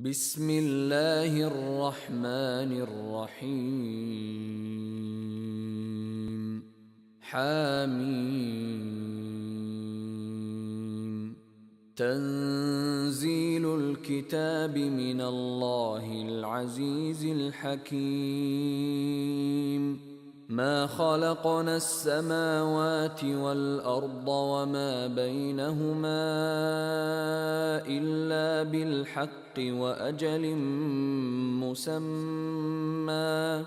بسم الله الرحمن الرحيم. حميم. تنزيل الكتاب من الله العزيز الحكيم. ما خلقنا السماوات والأرض وما بينهما إلا بالحق وأجل مسمى،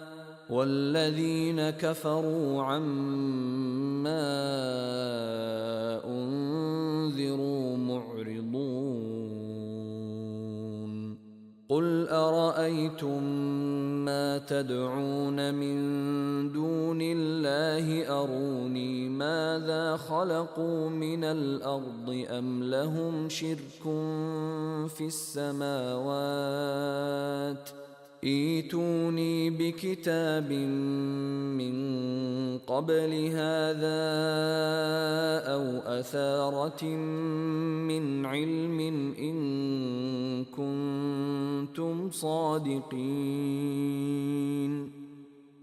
والذين كفروا عما أنذروا معرضون. قل أرأيتم ما تدعون من دون الله أروني ماذا خلقوا من الأرض أم لهم شرك في السماوات؟ ائتوني بكتاب من قبل هذا أو أثارة من علم إن كنتم صادقين.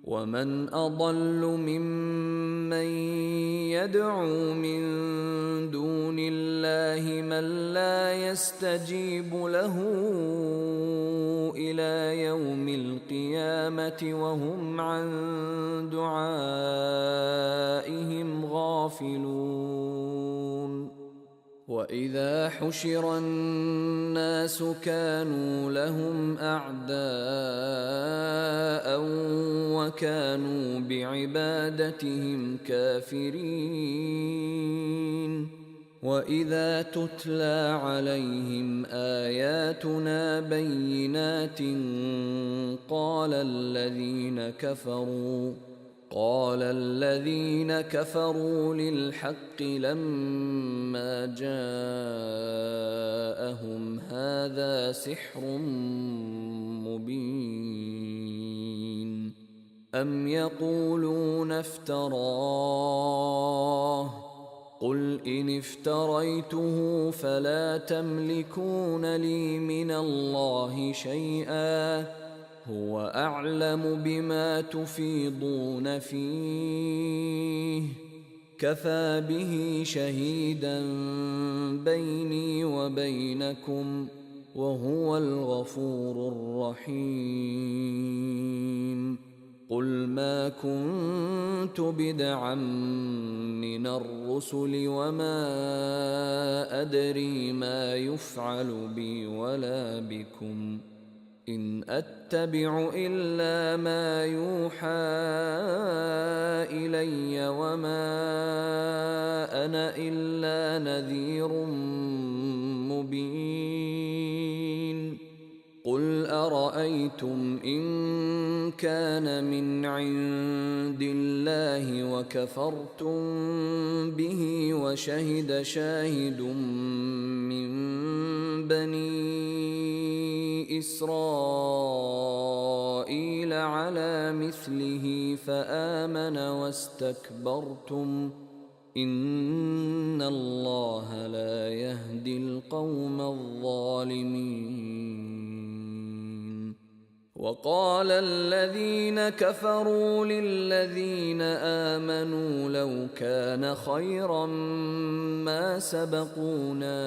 ومن أضل ممن يدعو من دون الله من لا يستجيب له إلى يوم القيامة وهم عن دعائهم غافلون. وإذا حشر الناس كانوا لهم أعداء وكانوا بعبادتهم كافرين. وإذا تتلى عليهم آياتنا بينات قال الذين كفروا للحق لما جاءهم هذا سحر مبين. أم يقولون افتراه؟ قل إن افتريته فلا تملكون لي من الله شيئا، هو أعلم بما تفيضون فيه، كفى به شهيدا بيني وبينكم، وهو الغفور الرحيم. قل ما كنت بدعا من الرسل وما أدري ما يفعل بي ولا بكم، إن أتبع إلا ما يوحى إلي وما أنا إلا نذير مبين. قل أرأيتم إن كان من عند الله وكفرتم به وشهد شاهد من بني إسرائيل على مثله فآمن واستكبرتم، إن الله لا يهدي القوم الظالمين. وقال الذين كفروا للذين آمنوا لو كان خيرا ما سبقونا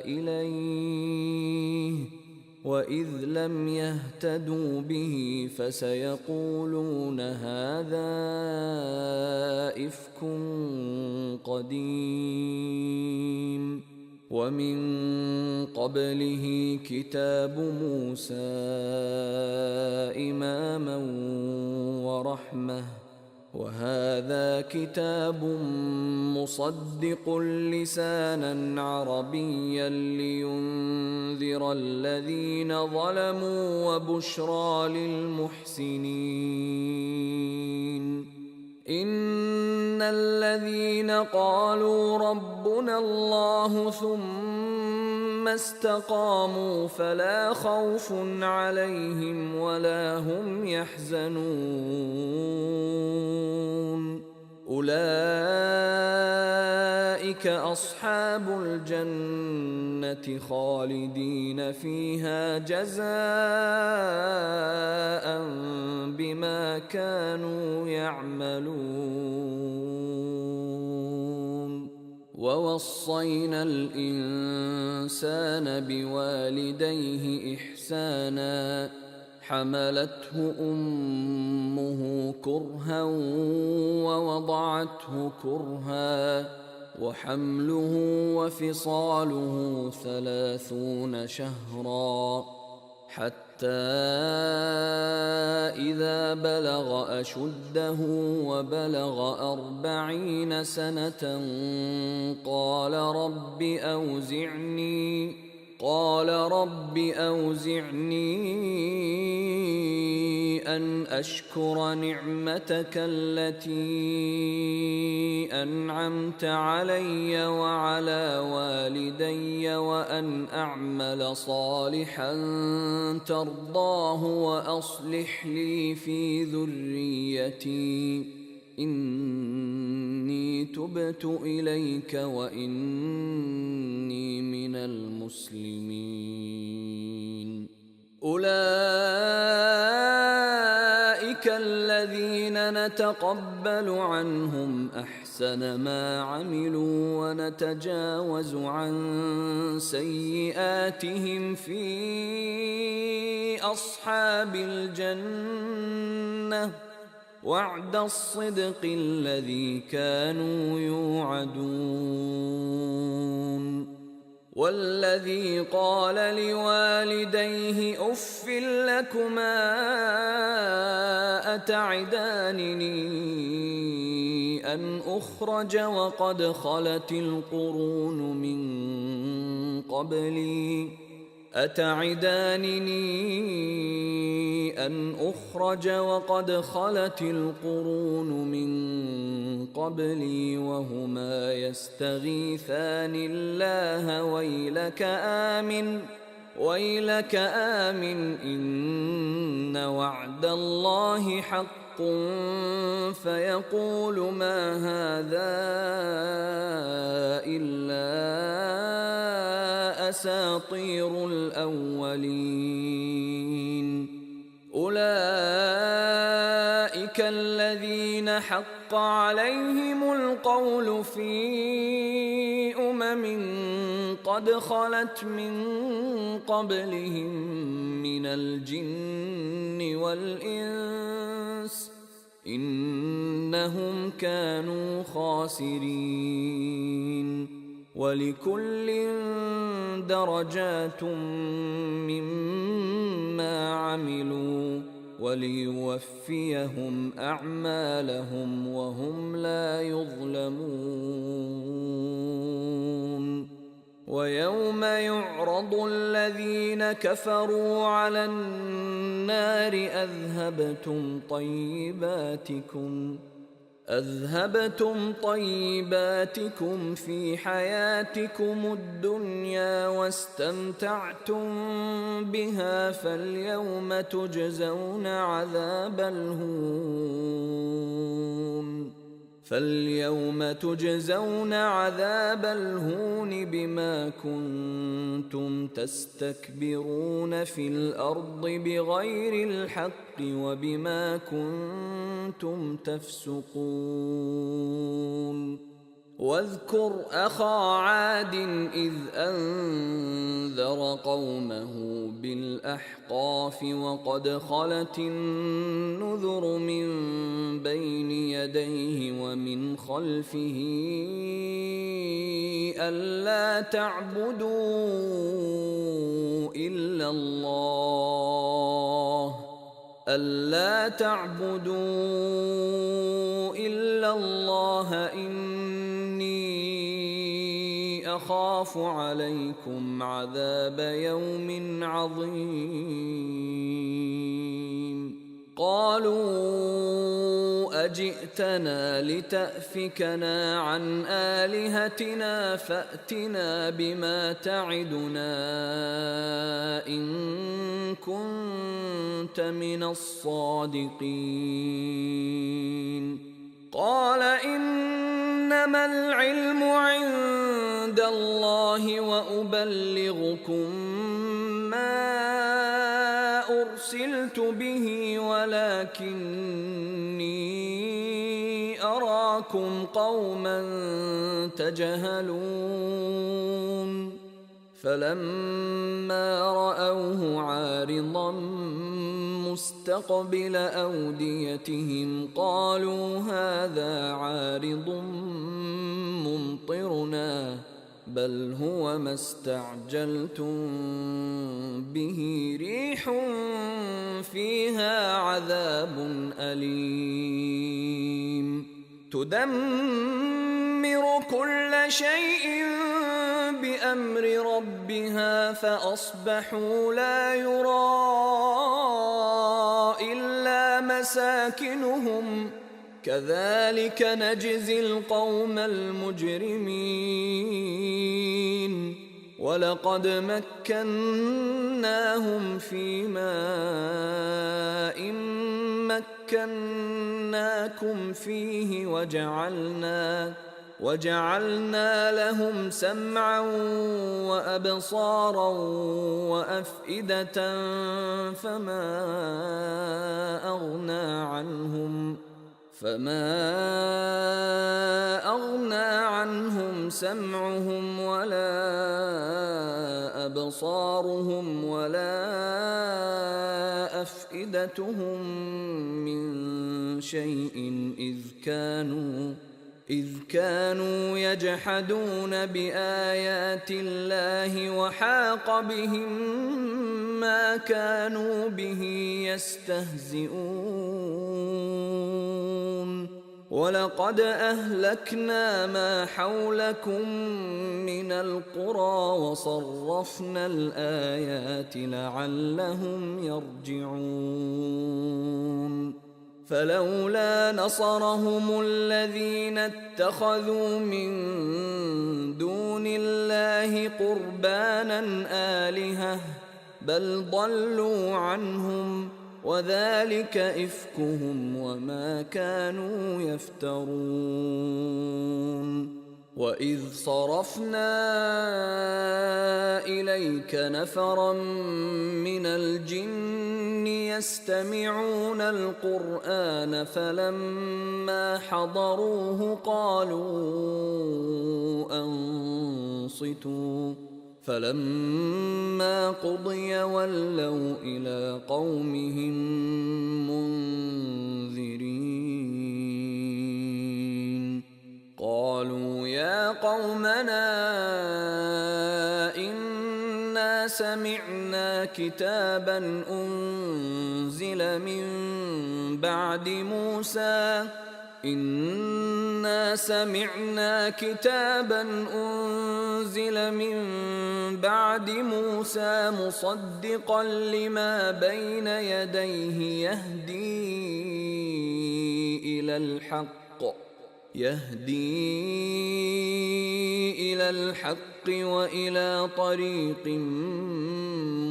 إليه، وإذ لم يهتدوا به فسيقولون هذا إفك قديم. ومن قبله كتاب موسى إماما ورحمة، وهذا كتاب مصدق لسانا عربيا لينذر الذين ظلموا وبشرى للمحسنين. إن الذين قالوا ربنا الله ثم استقاموا فلا خوف عليهم ولا هم يحزنون. أولئك أصحاب الجنة خالدين فيها جزاء بما كانوا يعملون. ووصينا الإنسان بوالديه إحسانا حملته أمه كرها ووضعته كرها وحمله وفصاله 30 شهرا حتى إذا بلغ أشده وبلغ 40 سنة قال رب أوزعني أن أشكر نعمتك التي أنعمت علي وعلى والدي وأن أعمل صالحا ترضاه وأصلح لي في ذريتي إني تبت إليك وإني من المسلمين. أولئك الذين نتقبل عنهم أحسن ما عملوا ونتجاوز عن سيئاتهم في أصحاب الجنة وعد الصدق الذي كانوا يوعدون. والذي قال لوالديه أف لكما أتعدانني أن أخرج وقد خلت القرون من قبلي وهما يستغيثان الله ويلك آمن إن وعد الله حق فيقول ما هذا إلا أساطير الأولين. أولئك الذين حق عليهم القول في قد خلت من قبلهم من الجن والإنس إنهم كانوا خاسرين. ولكل درجات مما عملوا وليوفيهم أعمالهم وهم لا يظلمون. ويوم يعرض الذين كفروا على النار أذهبتم طيباتكم في حياتكم الدنيا واستمتعتم بها فاليوم تجزون عذاب الهون بما كنتم تستكبرون في الأرض بغير الحق وبما كنتم تفسقون. واذكر أخا عاد إذ أنذر قومه بالأحقاف وقد خلت النذر من بين يديه ومن خلفه ألا تعبدوا إلا الله إني أخاف عليكم عذاب يوم عظيم. قالوا أجئتنا لتأفكنا عن آلهتنا فأتنا بما تعدنا إن كنت من الصادقين. قال إنما العلم عند الله وأبلغكم ما أرسلت به ولكني أراكم قوما تجهلون فلما رأوه عارضا مستقبل أوديتهم قالوا هذا عارض ممطرنا بل هو ما استعجلتم به ريح فيها عذاب أليم تدمر كل شيء بأمر ربها فأصبحوا لا يرى إلا مساكنهم كذلك نجزي القوم المجرمين ولقد مكناهم في ماء مكناكم فيه وجعلنا لهم سمعا وأبصارا وأفئدة فما أغنى عنهم سمعهم ولا أبصارهم ولا أفئدتهم من شيء إذ كانوا يجحدون بآيات الله وحاق بهم ما كانوا به يستهزئون ولقد أهلكنا ما حولكم من القرى وصرفنا الآيات لعلهم يرجعون فلولا نصرهم الذين اتخذوا من دون الله قربانا آلهة بل ضلوا عنهم وذلك إفكهم وما كانوا يفترون وإذ صرفنا إليك نفرا من الجن يستمعون القرآن فلما حضروه قالوا أنصتوا فلما قضي ولوا إلى قومهم منذرين قالوا يا قومنا إنا سمعنا كتابا أنزل من بعد موسى مصدقا لما بين يديه يهدي إلى الحق وإلى طريق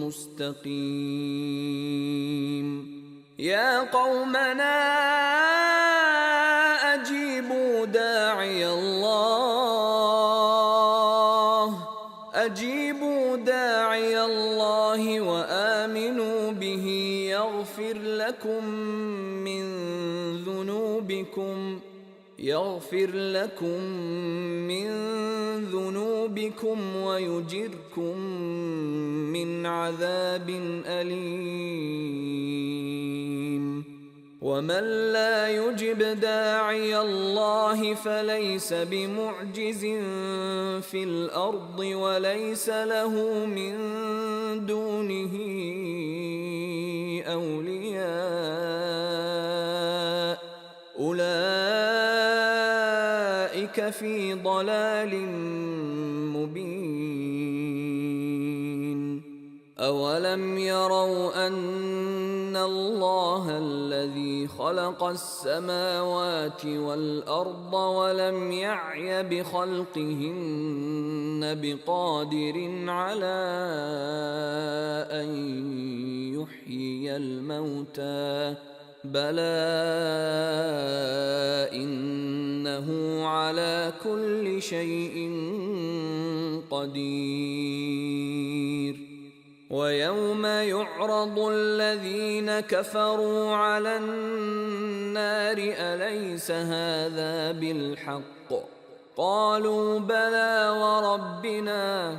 مستقيم يا قومنا أجيبوا داعي الله وآمنوا به يغفر لكم من ذنوبكم ويجركم من عذاب أليم ومن لا يجب داعي الله فليس بمعجز في الأرض وليس له من دونه أولياء أولئك في ضلال مبين أولم يروا أن الله الذي خلق السماوات والأرض ولم يعي بخلقهن بقادر على أن يحيي الموتى بلى إن على كل شيء قدير. ويوم يعرض الذين كفروا على النار أليس هذا بالحق؟ قالوا بلى وربنا.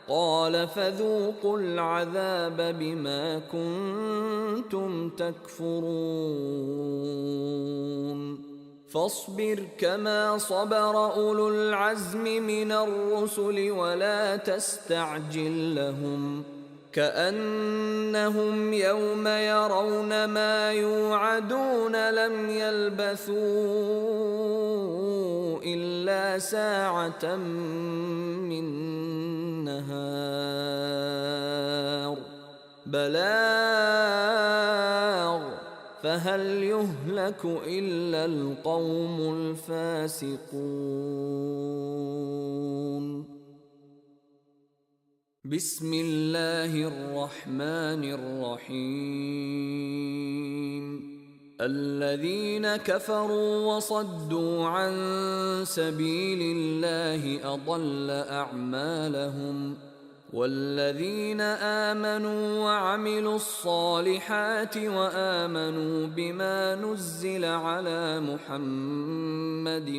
قال فذوقوا العذاب بما كنتم تكفرون. فاصبر كما صبر أولو العزم من الرسل ولا تستعجل لهم، كأنهم يوم يرون ما يوعدون لم يلبثوا إلا ساعة من نهار بلاغ فهل يهلك إلا القوم الفاسقون. بسم الله الرحمن الرحيم. الذين كفروا وصدوا عن سبيل الله أضل أعمالهم، والذين آمنوا وعملوا الصالحات وآمنوا بما نزل على محمد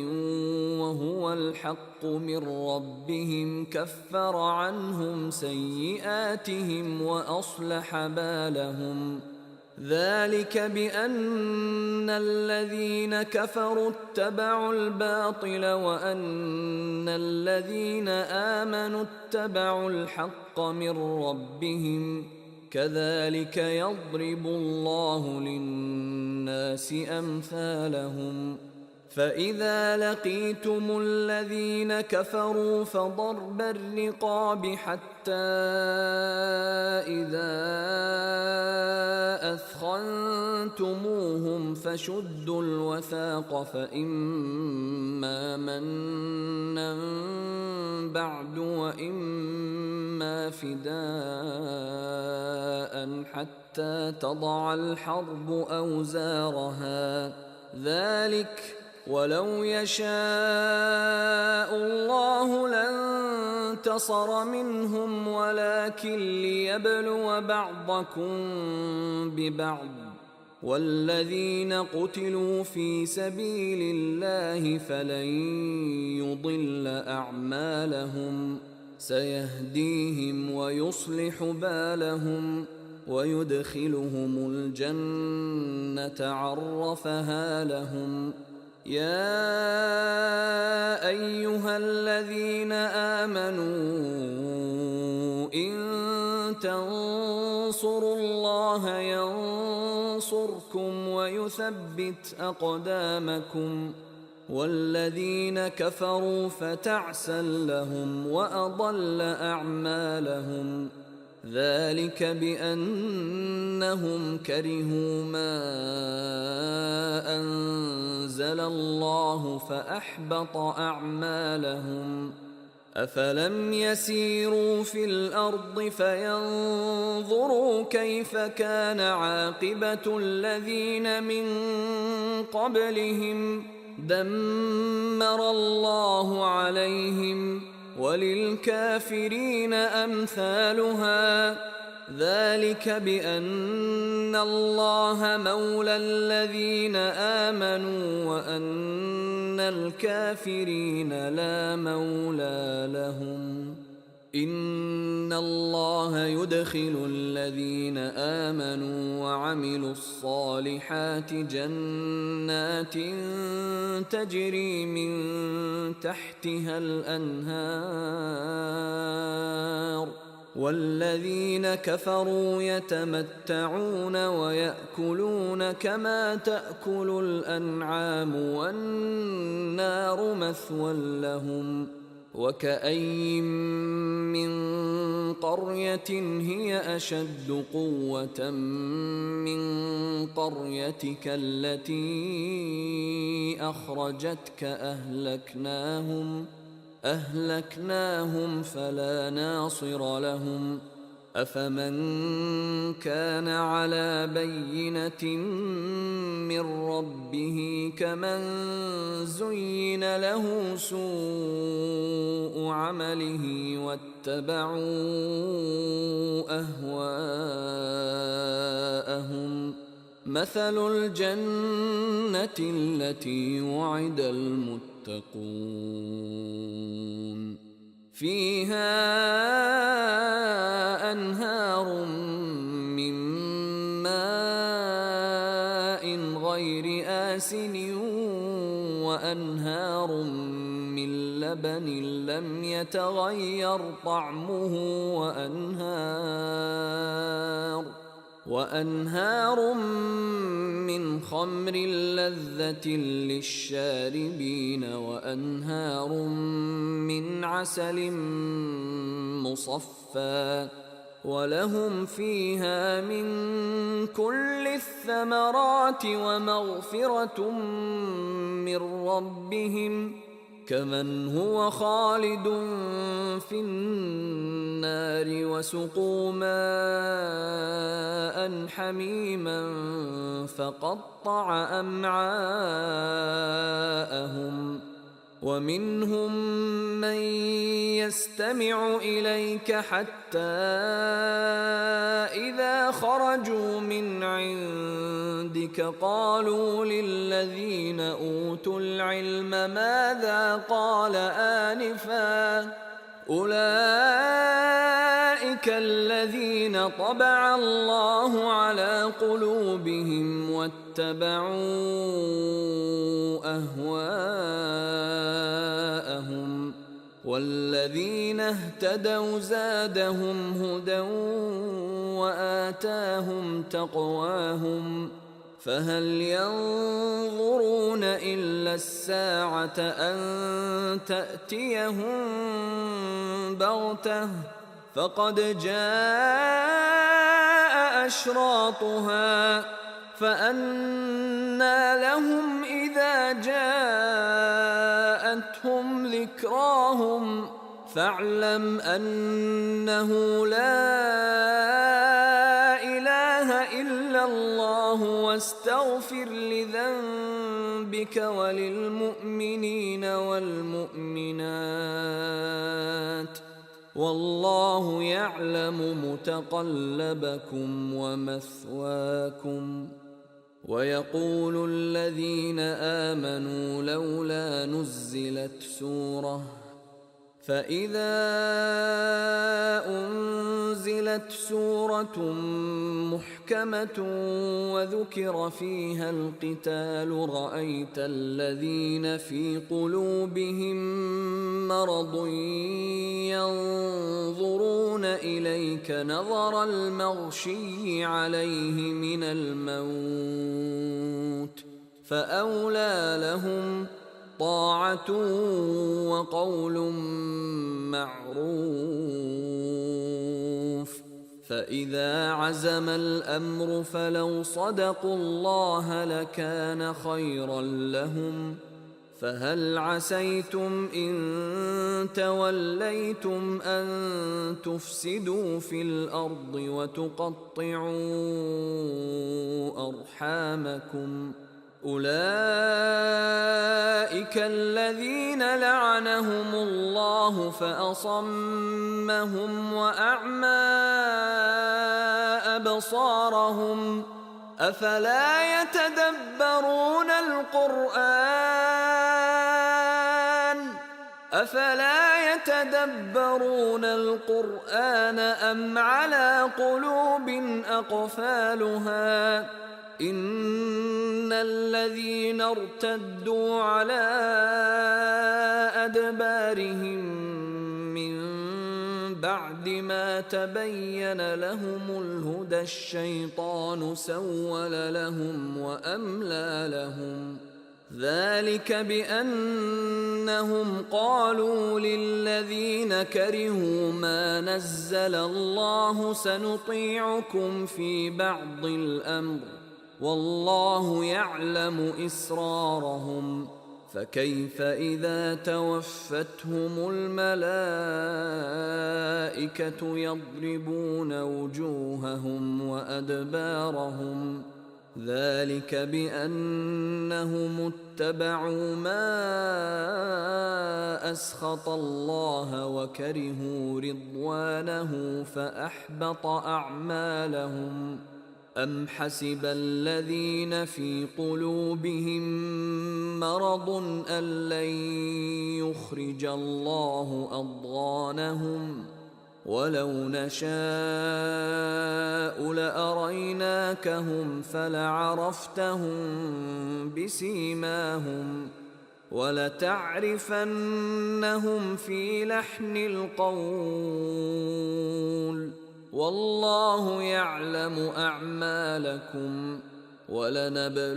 وهو الحق من ربهم كفر عنهم سيئاتهم وأصلح بالهم. ذلك بأن الذين كفروا اتبعوا الباطل وأن الذين آمنوا اتبعوا الحق من ربهم، كذلك يضرب الله للناس أمثالهم. فإذا لقيتم الذين كفروا فضرب الرقاب حتى إذا أثخنتموهم فشدوا الوثاق، فإما منا بعد وإما فداء حتى تضع الحرب أوزارها. ذلك ولو يشاء الله لانتصر منهم ولكن ليبلو بعضكم ببعض. والذين قتلوا في سبيل الله فلن يضل أعمالهم، سيهديهم ويصلح بالهم ويدخلهم الجنة عرفها لهم. يا أيها الذين آمنوا إن تنصروا الله ينصركم ويثبت أقدامكم. والذين كفروا فتعسا لهم وأضل أعمالهم. ذلك بأنهم كرهوا ما أنزل الله فأحبط أعمالهم. أفلم يسيروا في الأرض فينظروا كيف كان عاقبة الذين من قبلهم؟ دمر الله عليهم وللكافرين أمثالها. ذلك بأن الله مولى الذين آمنوا وأن الكافرين لا مولى لهم. إن الله يدخل الذين آمنوا وعملوا الصالحات جنات تجري من تحتها الأنهار، والذين كفروا يتمتعون ويأكلون كما تأكل الأنعام والنار مثوى لهم. وكأين من قرية هي أشد قوة من قريتك التي أخرجتك أهلكناهم فلا ناصر لهم. أفمن كان على بينة من ربه كمن زين له سوء عمله واتبعوا أهواءهم مثل الجنة التي وعد المتقون فيها أنهار من ماء غير آسن وأنهار من لبن لم يتغير طعمه وأنهار من خمر لذة للشاربين وأنهار من عسل مصفى ولهم فيها من كل الثمرات ومغفرة من ربهم كمن هو خالد في النار وسقوا ماء حميما فقطع أمعاءهم ومنهم من يستمع إليك حتى إذا خرجوا من عندك قالوا للذين أوتوا العلم ماذا قال آنفا أولئك الذين طبع الله على قلوبهم واتبعوا أهواءهم والذين اهتدوا زادهم هدى وآتاهم تقواهم فهل ينظرون إلا الساعة أن تأتيهم بغتة فقد جاء أشراطها فأنى لهم إذا جاءتهم ذكراهم فاعلم أنه لا إله إلا الله واستغفر لذنبك وللمؤمنين والمؤمنات والله يعلم متقلبكم ومثواكم ويقول الذين آمنوا لولا نزلت سورة فإذا أنزلت سورة محكمة وذكر فيها القتال رأيت الذين في قلوبهم مرض ينظرون إليك نظر المغشي عليه من الموت فأولى لهم طاعة وقول معروف فإذا عزم الأمر فلو صدقوا الله لكان خيرا لهم فهل عسيتم إن توليتم أن تفسدوا في الأرض وتقطعوا أرحامكم أولئك الذين لعنهم الله فأصمهم وأعمى أبصارهم أفلا يتدبرون القرآن أم على قلوب أقفالها إن الذين ارتدوا على أدبارهم من بعد ما تبين لهم الهدى الشيطان سول لهم وأملى لهم ذلك بأنهم قالوا للذين كرهوا ما نزل الله سنطيعكم في بعض الأمر والله يعلم إسرارهم فكيف إذا توفتهم الملائكة يضربون وجوههم وأدبارهم ذلك بأنهم اتبعوا ما أسخط الله وكرهوا رضوانه فأحبط أعمالهم. أم حسب الذين في قلوبهم مرض أن لن يخرج الله أضغانهم ولو نشاء لأريناكهم فلعرفتهم بسيماهم ولتعرفنهم في لحن القول والله يعلم أعمالكم ولنبلونكم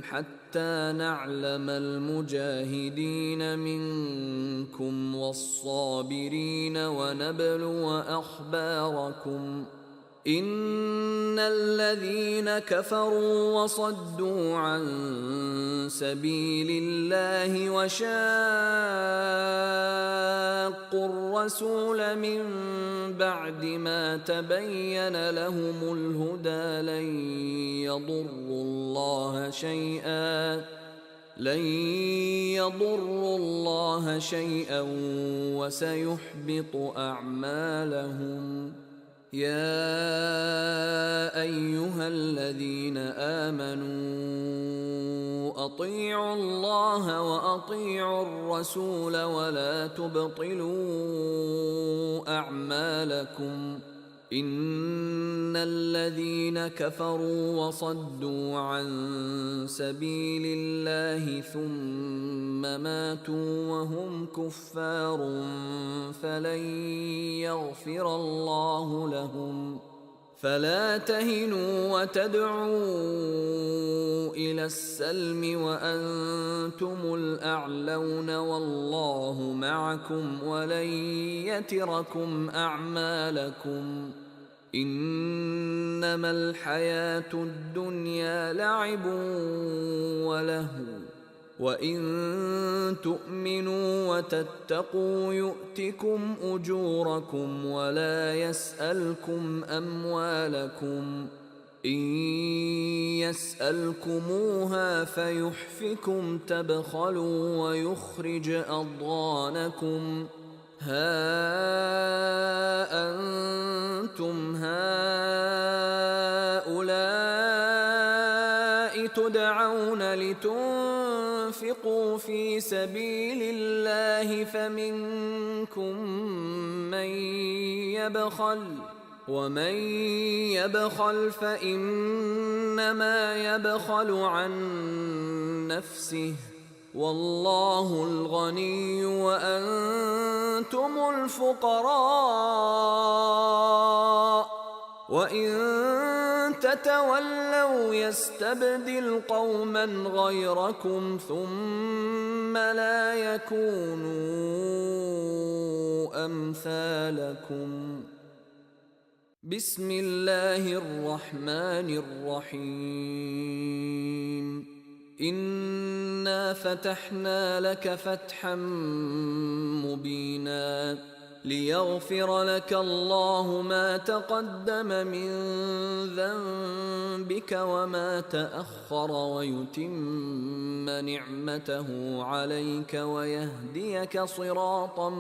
حتى نعلم المجاهدين منكم والصابرين ونبلو أخباركم. إن الذين كفروا وصدوا عن سبيل الله وشاقوا الرسول من بعد ما تبين لهم الهدى لن يضروا الله شيئا وسيحبط أعمالهم. يا أيها الذين آمنوا أطيعوا الله وأطيعوا الرسول ولا تبطلوا أعمالكم. إن الذين كفروا وصدوا عن سبيل الله ثم ماتوا وهم كفار فلن يغفر الله لهم. فلا تهنوا وتدعوا إلى السلم وأنتم الأعلون والله معكم ولن يتركم أعمالكم. إنما الحياة الدنيا لعب ولهو وإن تؤمنوا وتتقوا يؤتكم أجوركم ولا يسألكم أموالكم. إن يسألكموها فيحفكم تبخلوا ويخرج أضغانكم. ها أنتم هؤلاء تدعون لتنفقوا في سبيل الله فمنكم من يبخل ومن يبخل فإنما يبخل عن نفسه والله الغني وأنتم الفقراء وإن تتولوا يستبدل قوما غيركم ثم لا يكونوا أمثالكم. بسم الله الرحمن الرحيم. إنا فتحنا لك فتحا مبينا ليغفر لك الله ما تقدم من ذنبك وما تأخر ويتم نعمته عليك ويهديك صراطا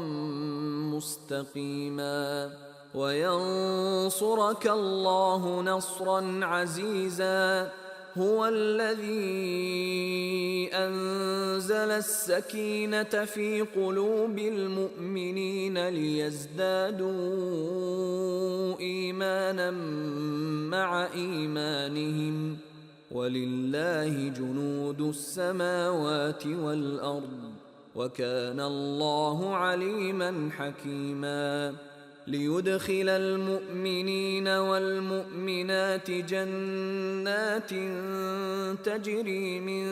مستقيما وينصرك الله نصرا عزيزا. هو الذي أنزل السكينة في قلوب المؤمنين ليزدادوا إيمانا مع إيمانهم ولله جنود السماوات والأرض وكان الله عليما حكيما. ليدخل المؤمنين والمؤمنات جنات تجري من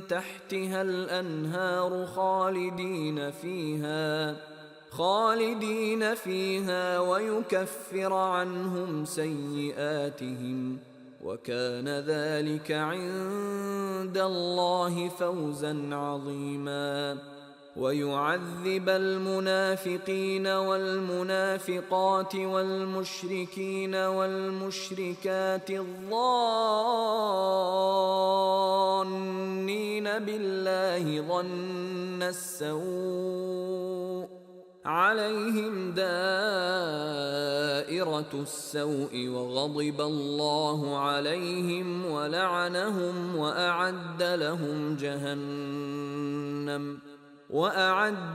تحتها الأنهار خالدين فيها ويكفر عنهم سيئاتهم وكان ذلك عند الله فوزا عظيما. ويعذب المنافقين والمنافقات والمشركين والمشركات الظانين بالله ظن السوء عليهم دائرة السوء وغضب الله عليهم ولعنهم وأعد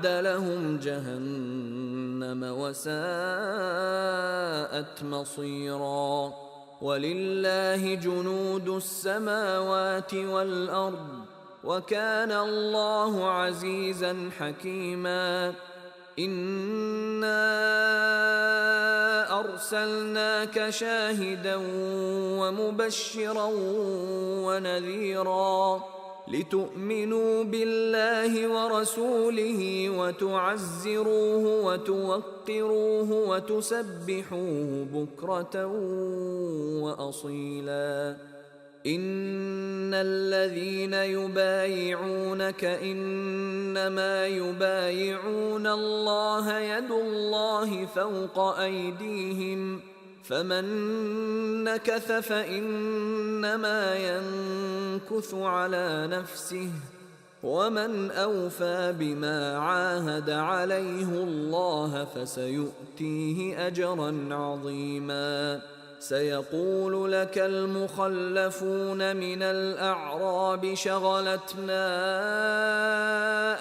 لهم جهنم وساءت مصيرا. ولله جنود السماوات والأرض وكان الله عزيزا حكيما. إنا أرسلناك شاهدا ومبشرا ونذيرا لتؤمنوا بالله ورسوله وتعزروه وتوقروه وتسبحوه بكرة وأصيلا. إن الذين يبايعونك إنما يبايعون الله يد الله فوق أيديهم فمن نكث فإنما ينكث على نفسه ومن أوفى بما عاهد عليه الله فسيؤتيه أجرا عظيما. سيقول لك المخلفون من الأعراب شغلتنا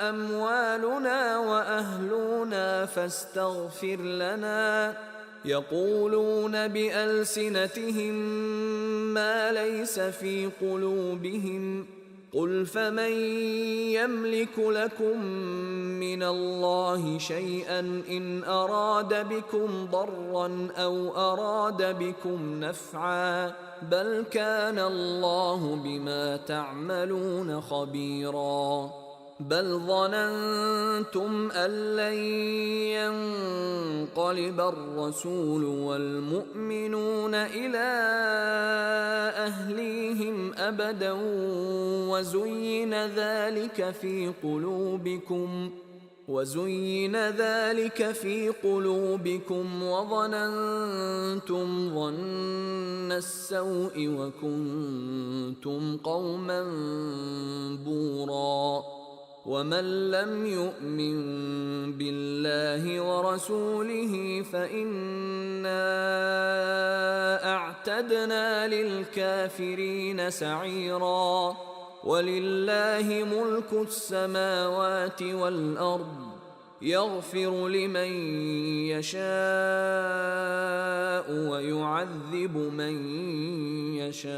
أموالنا وأهلنا فاستغفر لنا يقولون بألسنتهم ما ليس في قلوبهم قل فمن يملك لكم من الله شيئا إن أراد بكم ضرا أو أراد بكم نفعا بل كان الله بما تعملون خبيرا. بل ظننتم أن لن ينقلب الرسول والمؤمنون إلى أهليهم أبدا وزين ذلك في قلوبكم وظننتم ظن السوء وكنتم قوما بورا. ومن لم يؤمن بالله ورسوله فإنا أعتدنا للكافرين سعيرا. ولله ملك السماوات والأرض يغفر لمن يشاء ويعذب من يشاء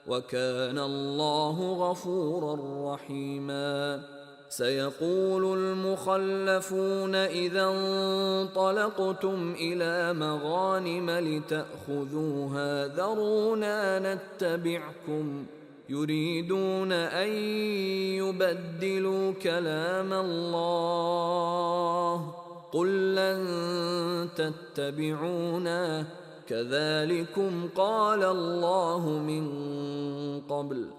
وكان الله غفورا رحيما. سيقول المخلفون إذا انطلقتم إلى مغانم لتأخذوها ذرونا نتبعكم يريدون أن يبدلوا كلام الله قل لن تتبعونا كذلكم قال الله من قبل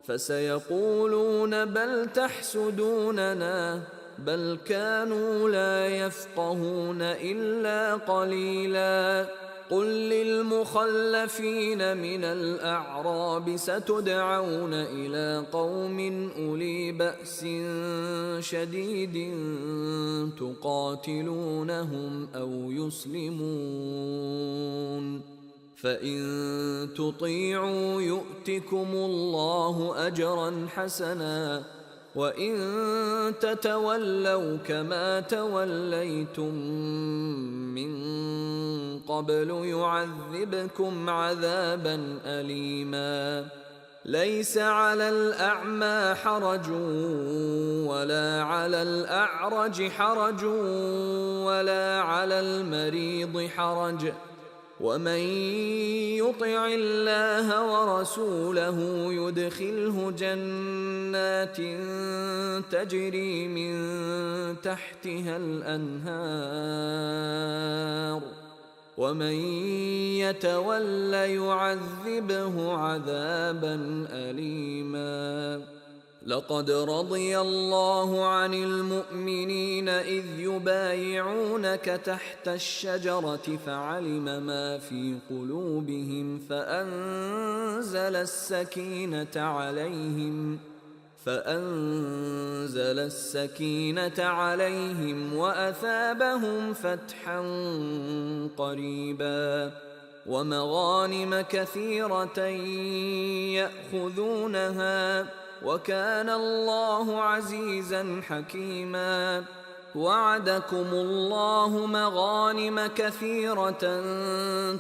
فسيقولون بل تحسدوننا بل كانوا لا يفقهون إلا قليلا. قل للمخلفين من الأعراب ستدعون إلى قوم أولي بأس شديد تقاتلونهم أو يسلمون فإن تطيعوا يؤتكم الله أجرا حسنا وإن تتولوا كما توليتم من قبل يعذبكم عذابا أليما. ليس على الأعمى حرج ولا على الأعرج حرج ولا على المريض حرج ومن يطع الله ورسوله يدخله جنات تجري من تحتها الأنهار ومن يتول يعذبه عذابا أليما. لقد رضي الله عن المؤمنين إذ يبايعونك تحت الشجرة فعلم ما في قلوبهم فأنزل السكينة عليهم وأثابهم فتحا قريبا ومغانم كثيرة يأخذونها وكان الله عزيزا حكيما. وعدكم الله مغانم كثيرة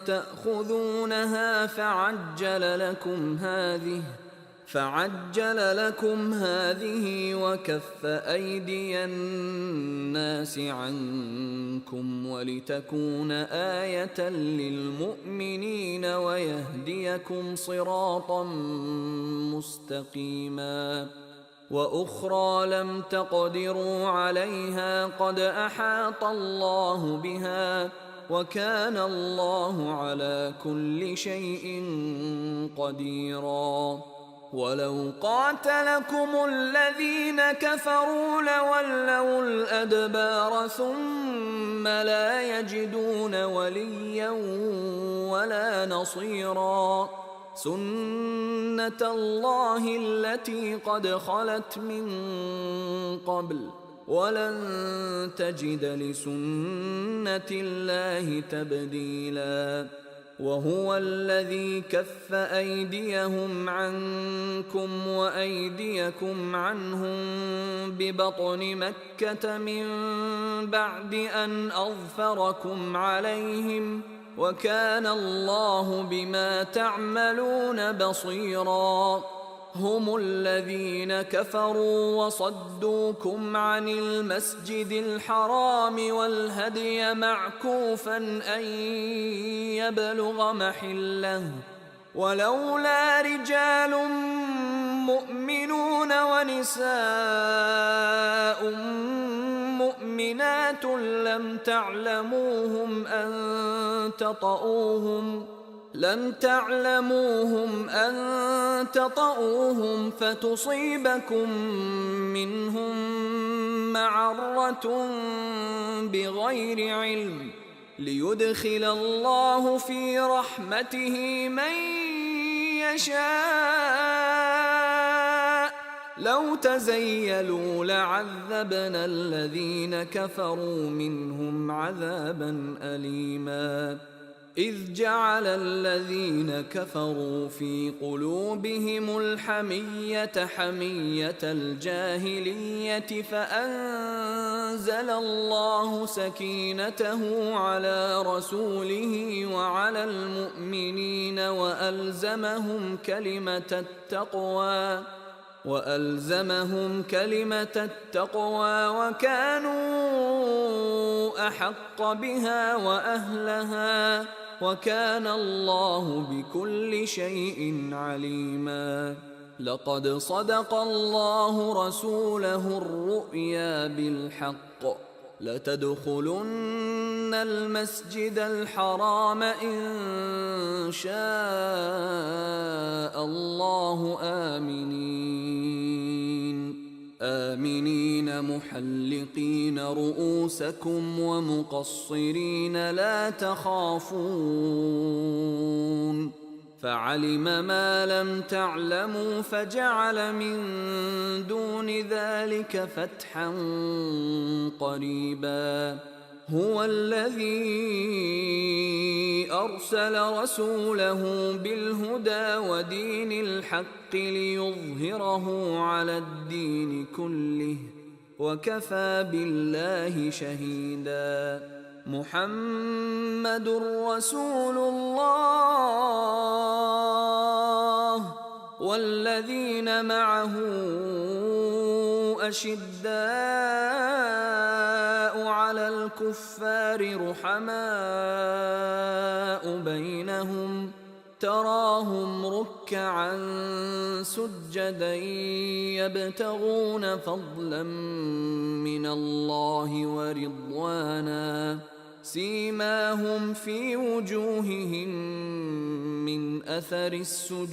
تأخذونها فعجل لكم هذه وكف أيدي الناس عنكم ولتكون آية للمؤمنين ويهديكم صراطا مستقيما. وأخرى لم تقدروا عليها قد أحاط الله بها وكان الله على كل شيء قديرا. ولو قاتلكم الذين كفروا لولوا الأدبار ثم لا يجدون وليا ولا نصيرا. سنة الله التي قد خلت من قبل ولن تجد لسنة الله تبديلا. وهو الذي كف أيديهم عنكم وأيديكم عنهم ببطن مكة من بعد أن أظفركم عليهم وكان الله بما تعملون بصيرا. هم الذين كفروا وصدوكم عن المسجد الحرام والهدي معكوفا أن يبلغ محله ولولا رجال مؤمنون ونساء مؤمنات لم تعلموهم أن تطؤوهم فتصيبكم منهم معرة بغير علم ليدخل الله في رحمته من يشاء. لو تزيلوا لعذبنا الذين كفروا منهم عذابا أليما. إذ جعل الذين كفروا في قلوبهم الحمية حمية الجاهلية فأنزل الله سكينته على رسوله وعلى المؤمنين وألزمهم كلمة التقوى وكانوا أحق بها وأهلها وكان الله بكل شيء عليما. لقد صدق الله رسوله الرؤيا بالحق لتدخلن المسجد الحرام إن شاء الله آمنين محلقين رؤوسكم ومقصرين لا تخافون فعلم ما لم تعلموا فجعل من دون ذلك فتحا قريبا. هو الذي أرسل رسوله بالهدى ودين الحق ليظهره على الدين كله وكفى بالله شهيدا. محمد رسول الله والذين معه أشداء على الكفار رحماء بينهم تراهم ركعا سجدا يبتغون فضلا من الله ورضوانا سيماهم في وجوههم من أثر السجود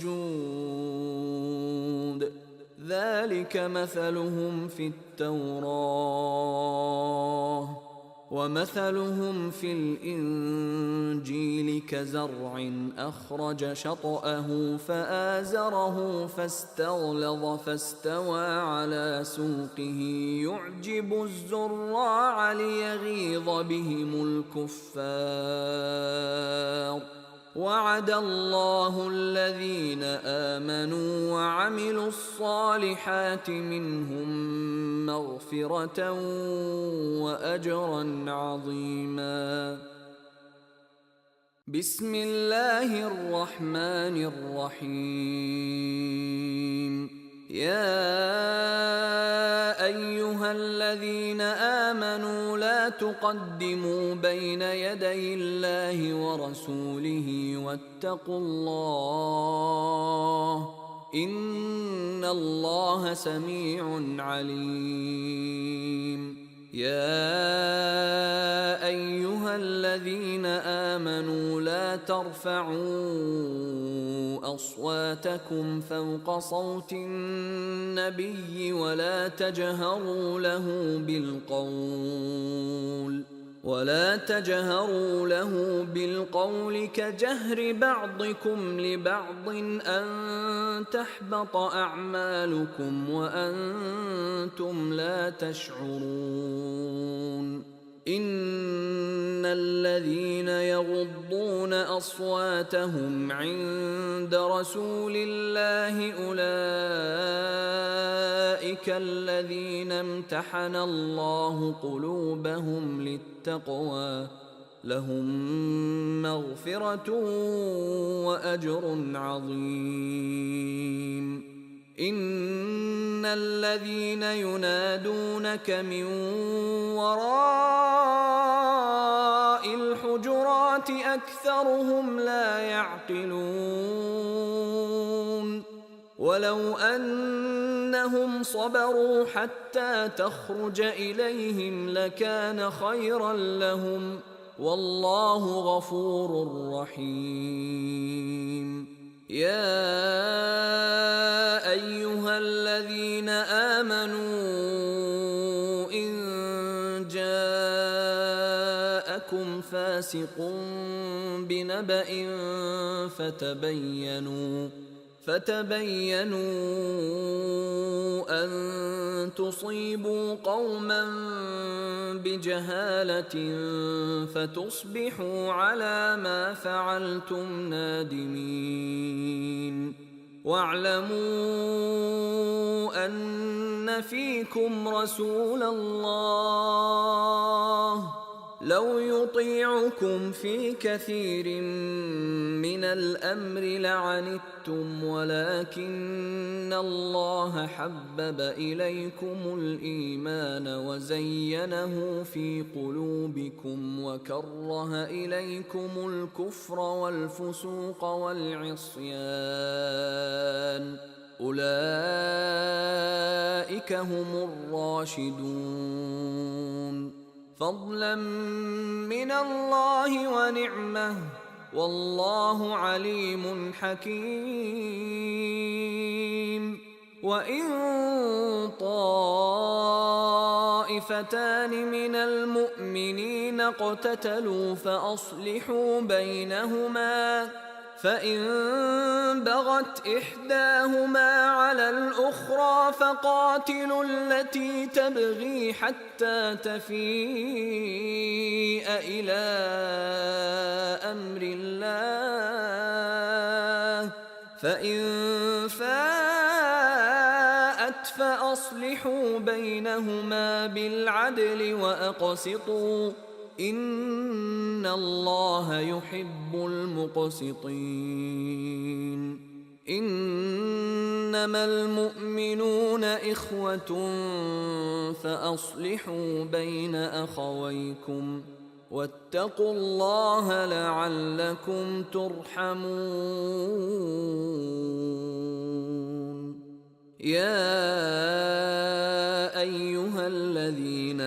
ذلك مثلهم في التوراة ومثلهم في الإنجيل كزرع أخرج شطأه فآزره فاستغلظ فاستوى على سوقه يعجب الزراع ليغيظ بهم الكفار وعد الله الذين آمنوا وعملوا الصالحات منهم مغفرة وأجرا عظيما. بسم الله الرحمن الرحيم. يا أيها الذين آمنوا لا تقدموا بين يدي الله ورسوله واتقوا الله إن الله سميع عليم. يا أيها الذين آمنوا لا ترفعوا أصواتكم فوق صوت النبي ولا تجهروا له بالقول كجهر بعضكم لبعض أن تحبط أعمالكم وأنتم لا تشعرون. إن الذين يغضون أصواتهم عند رسول الله أولئك الذين امتحن الله قلوبهم للتقوى لهم مغفرة وأجر عظيم. إن الذين ينادونك من وراء الحجرات أكثرهم لا يعقلون. ولو أنهم صبروا حتى تخرج إليهم لكان خيرا لهم والله غفور رحيم. يا أيها الذين آمنوا إن جاءكم فاسق بنبأ فتبينوا أن تصيبوا قوما بجهالة فتصبحوا على ما فعلتم نادمين. واعلموا أن فيكم رسول الله لو يطيعكم في كثير من الأمر لعنتم ولكن الله حبب إليكم الإيمان وزينه في قلوبكم وكره إليكم الكفر والفسوق والعصيان أولئك هم الراشدون فضلا من الله ونعمه والله عليم حكيم. وإن طائفتان من المؤمنين اقتتلوا فأصلحوا بينهما فإن بغت إحداهما على الأخرى فقاتلوا التي تبغي حتى تفيء إلى أمر الله فإن فاءت فأصلحوا بينهما بالعدل وأقسطوا إن الله يحب المقسطين. إنما المؤمنون إخوة فأصلحوا بين أخويكم واتقوا الله لعلكم ترحمون. يا أيها الذين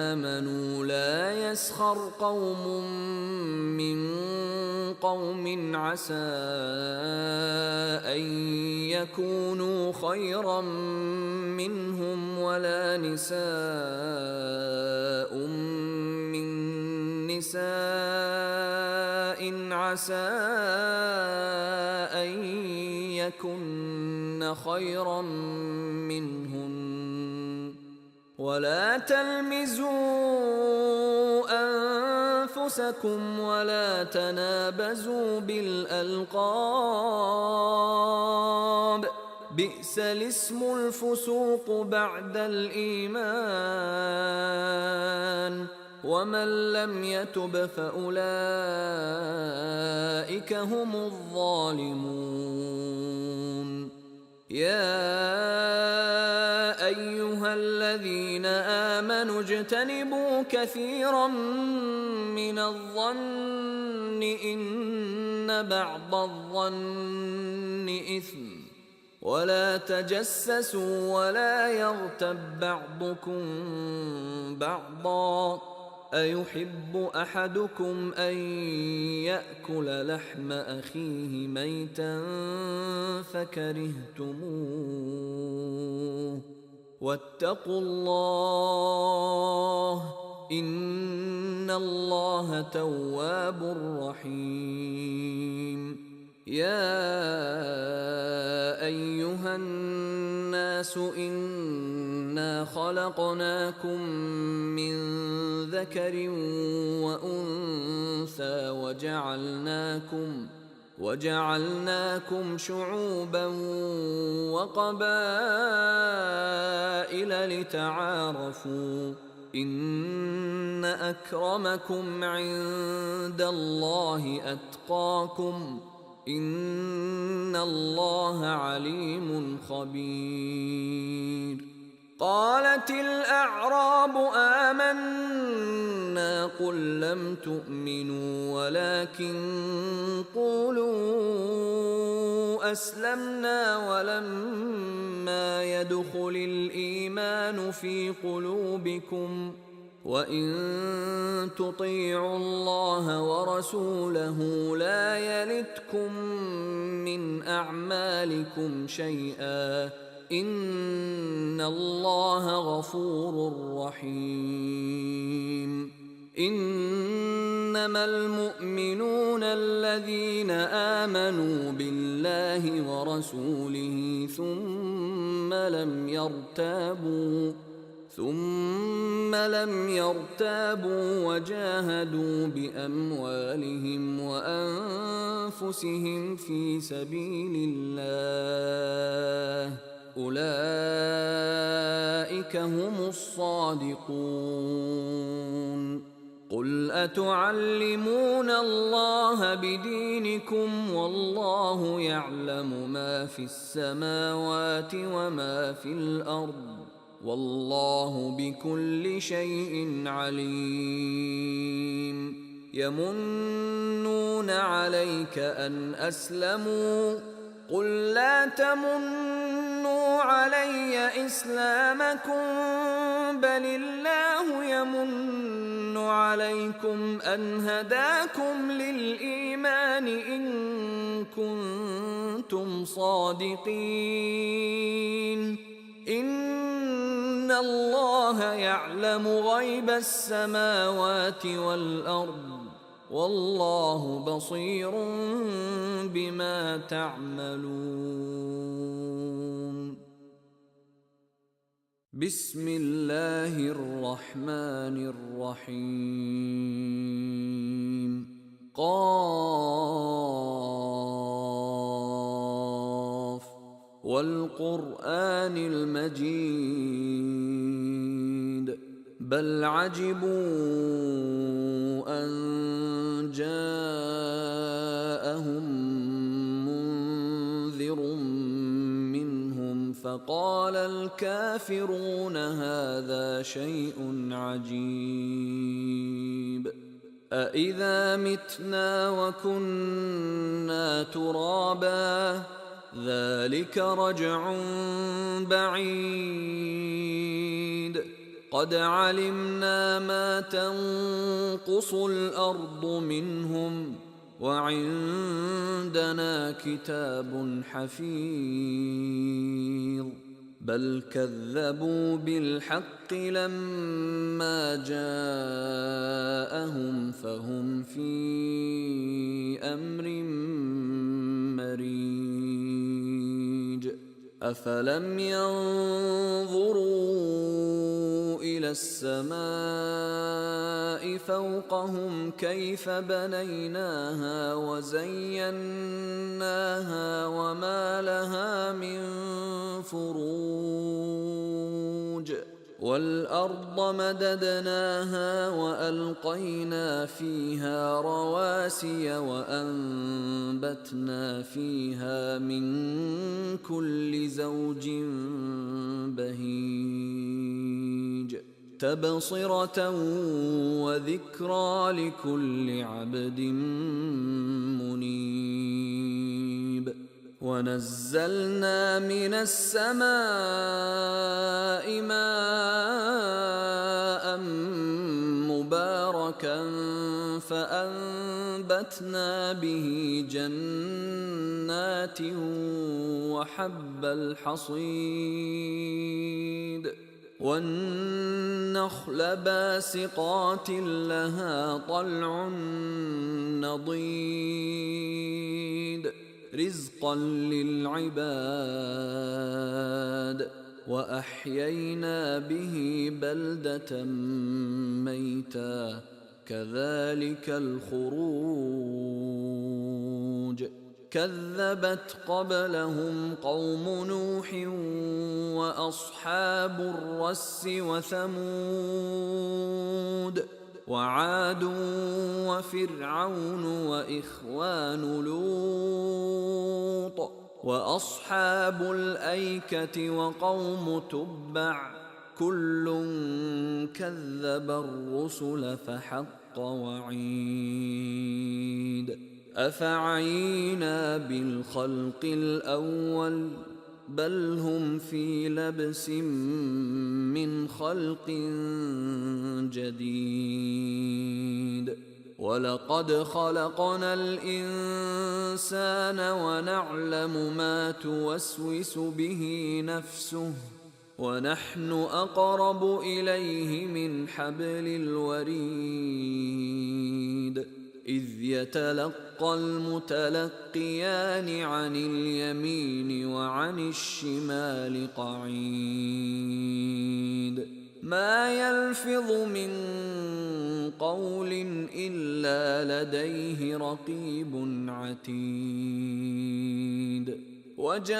آمنوا لا يسخر قوم من قوم عسى أن يكونوا خيرا منهم ولا نساء من نساء عسى أن يكن خيرا منهن ولا تلمزوا أنفسكم ولا تنابزوا بالألقاب بئس الاسم الفسوق بعد الإيمان ومن لم يتب فأولئك هم الظالمون يا أيها الذين آمنوا اجتنبوا كثيرا من الظن إن بعض الظن إثم ولا تجسسوا ولا يغتب بعضكم بعضا أيحب أحدكم أن يأكل لحم أخيه ميتا فكرهتموه واتقوا الله إن الله تواب رحيم يا أيها الناس إنا خلقناكم من ذكر وأنثى وجعلناكم شعوبا وقبائل لتعارفوا إن أكرمكم عند الله أتقاكم إن الله عليم خبير قالت الأعراب آمنا قل لم تؤمنوا ولكن قولوا أسلمنا ولما يدخل الإيمان في قلوبكم وإن تطيعوا الله ورسوله لا يلتكم من أعمالكم شيئا إن الله غفور رحيم إنما المؤمنون الذين آمنوا بالله ورسوله ثم لم يرتابوا وجاهدوا بأموالهم وأنفسهم في سبيل الله أولئك هم الصادقون قل أتعلمون الله بدينكم والله يعلم ما في السماوات وما في الأرض والله بكل شيء عليم يمنون عليك أن أسلموا قل لا تمنوا علي إسلامكم بل الله يمن عليكم أن هداكم للإيمان إن كنتم صادقين إن الله يعلم غيب السماوات والأرض والله بصير بما تعملون بسم الله الرحمن الرحيم قاف والقرآن المجيد بل عجبوا أن جاءهم منذر منهم فقال الكافرون هذا شيء عجيب أإذا متنا وكنا ترابا ذلك رجع بعيد قد علمنا ما تنقص الأرض منهم وعندنا كتاب حفيظ بل كذبوا بالحق لما جاءهم فهم في أمر مريج أفلم ينظروا إلى السماء فوقهم كيف بنيناها وزيناها وما لها من فروج والأرض مددناها وألقينا فيها رواسي وأنبتنا فيها من كل زوج بهيج تبصرة وذكرى لكل عبد منيب ونزلنا من السماء ماء مباركا فأنبتنا به جنات وحب الحصيد والنخل باسقات لها طلع نضيد رزقا للعباد وأحيينا به بلدة ميتا كذلك الخروج كذبت قبلهم قوم نوح وأصحاب الرس وثمود وعاد وفرعون وإخوان لوط وأصحاب الأيكة وقوم تبع كل كذب الرسل فحق وعيد أفعينا بالخلق الأول بل هم في لبس من خلق جديد ولقد خلقنا الإنسان ونعلم ما توسوس به نفسه ونحن أقرب إليه من حبل الوريد إذ يتلقى المتلقيان عن اليمين وعن الشمال قعيد ما يلفظ من قول إلا لديه رقيب عتيد وجاءت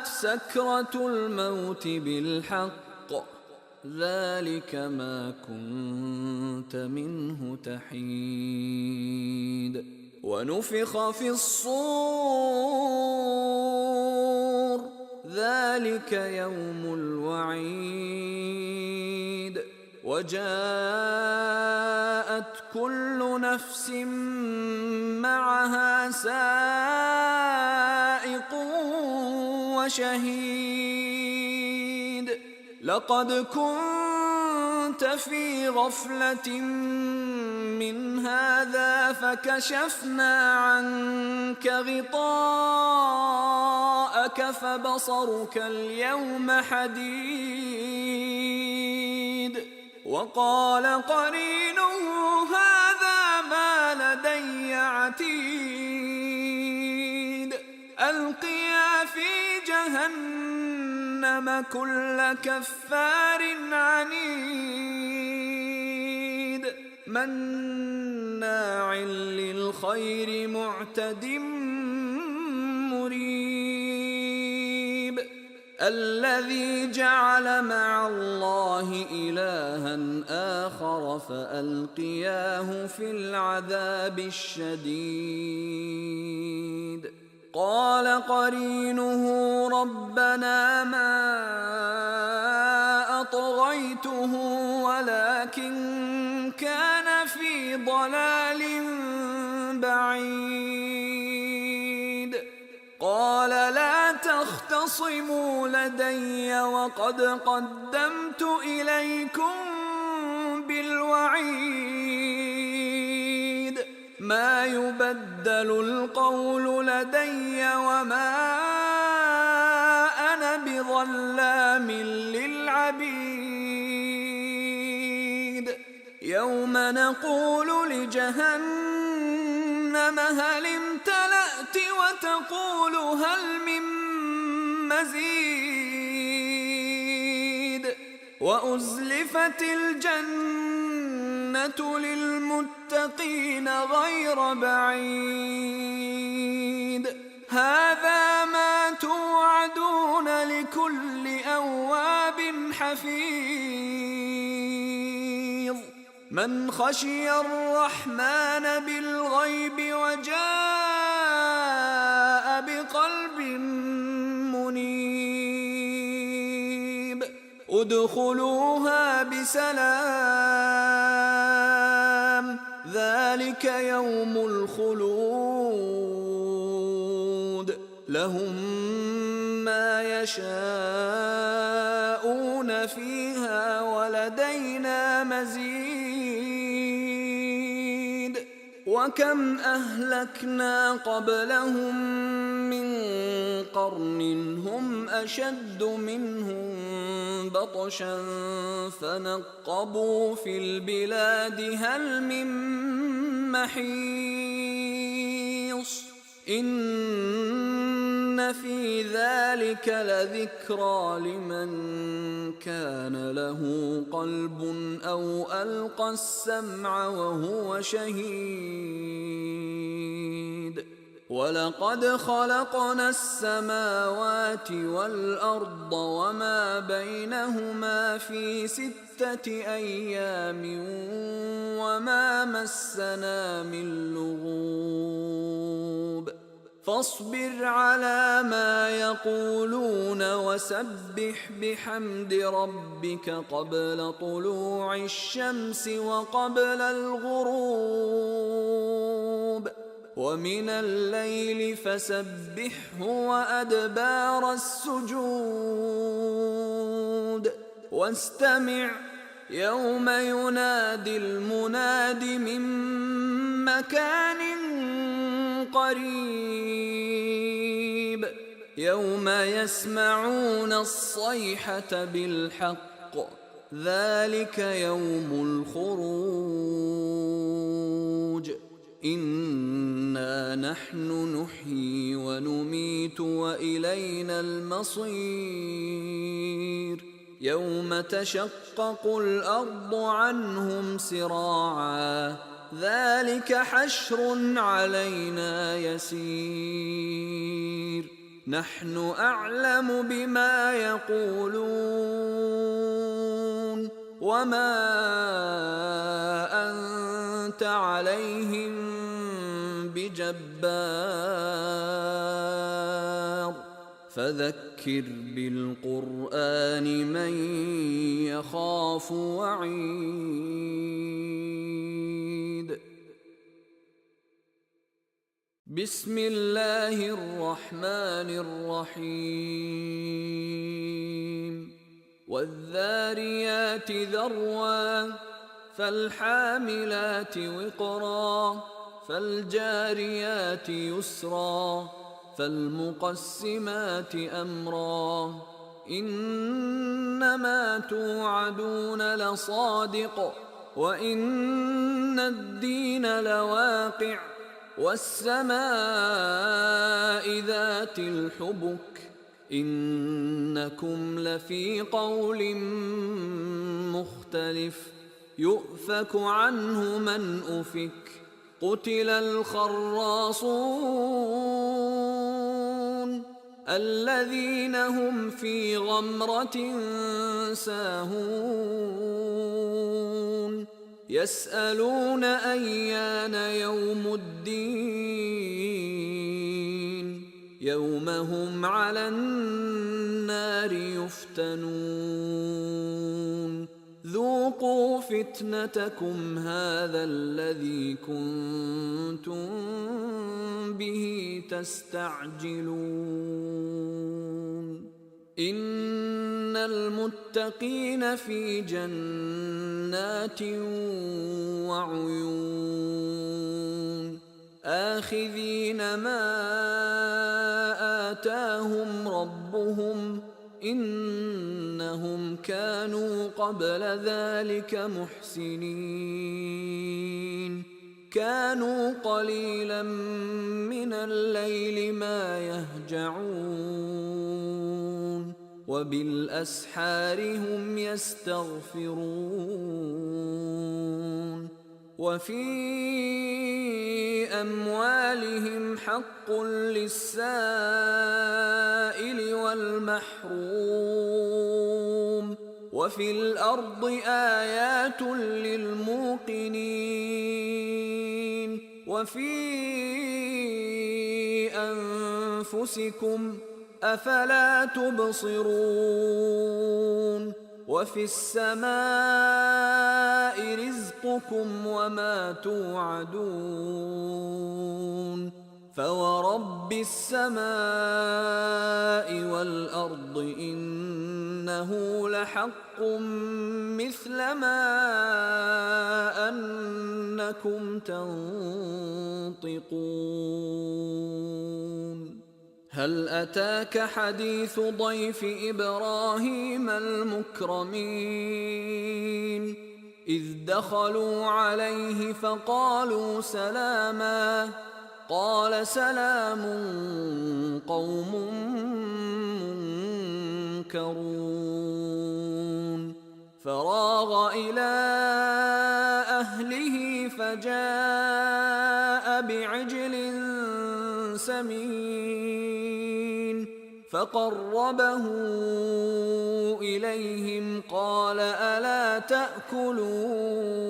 سكرة الموت بالحق ذلك ما كنت منه تحيد ونفخ في الصور ذلك يوم الوعيد وجاءت كل نفس معها سائق وشهيد لقد كنت في غفلة من هذا فكشفنا عنك غطاءك فبصرك اليوم حديد وقال قرينه هذا ما لدي عتيد ألقيا في جهنم كل كفار عنيد مناع للخير معتد مريب الذي جعل مع الله إلها آخر فألقياه في العذاب الشديد قال قرينه ربنا ما أطغيته ولكن كان في ضلال بعيد لدي وقد قدمت إليكم بالوعيد ما يبدل القول لدي وما أنا بظلام للعبيد يوم نقول لجهنم هل امتلأت وتقول هل من مزيد وأزلفت الجنة للمتقين غير بعيد هذا ما توعدون لكل أواب حفيظ من خشي الرحمن بالغيب وجاء بقلب منيب ادخلوها بسلام ذلك يوم الخلود لهم ما يشاءون فيها ولدينا مزيد وكم أهلكنا قبلهم من قرن هم أشد منهم بطشا فنقبوا في البلاد هل من محيص إن في ذلك لذكرى لمن كان له قلب أو ألقى السمع وهو شهيد ولقد خلقنا السماوات والأرض وما بينهما في 6 أيام وما مسنا من لغوب فاصبر على ما يقولون وسبح بحمد ربك قبل طلوع الشمس وقبل الغروب ومن الليل فسبحه وأدبار السجود واستمع يوم ينادي المناد من مكان قريب يوم يسمعون الصيحة بالحق ذلك يوم الخروج إنا نحن نحيي ونميت وإلينا المصير يوم تشقق الأرض عنهم سراعا ذلك حشر علينا يسير نحن أعلم بما يقولون وما أنت عليهم بجبار فذكر بالقرآن من يخاف وعيد بسم الله الرحمن الرحيم والذاريات ذروا فالحاملات وقرا فالجاريات يسرا فالمقسمات أمرا إنما توعدون لصادق وإن الدين لواقع والسماء ذات الحبك إنكم لفي قول مختلف يؤفك عنه من أفك قتل الخراصون الذين هم في غمرة ساهون يسألون أيان يوم الدين يوم هم على النار يفتنون ذوقوا فتنتكم هذا الذي كنتم به تستعجلون إن المتقين في جنات وعيون آخذين ما آتاهم ربهم إنهم كانوا قبل ذلك محسنين كانوا قليلا من الليل ما يهجعون وبالأسحار هم يستغفرون وفي أموالهم حق للسائل والمحروم وفي الأرض آيات للموقنين وفي أنفسكم أفلا تبصرون وفي السماء رزقكم وما توعدون فورب السماء والأرض إنه لحق مثل ما أنكم تنطقون هل أتاك حديث ضيف إبراهيم المكرمين إذ دخلوا عليه فقالوا سلاما قال سلام قوم منكرون فراغ إلى أهله فجاء بعجل سمين فقربه إليهم قال ألا تأكلون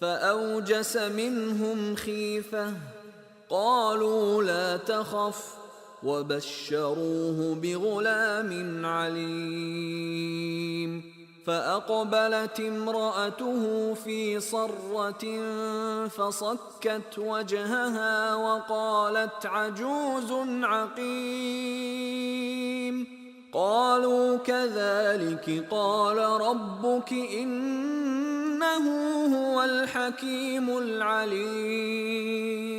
فأوجس منهم خيفة قالوا لا تخف وبشروه بغلام عليم فأقبلت امرأته في صرة فصكت وجهها وقالت عجوز عقيم قالوا كذلك قال ربك إنه هو الحكيم العليم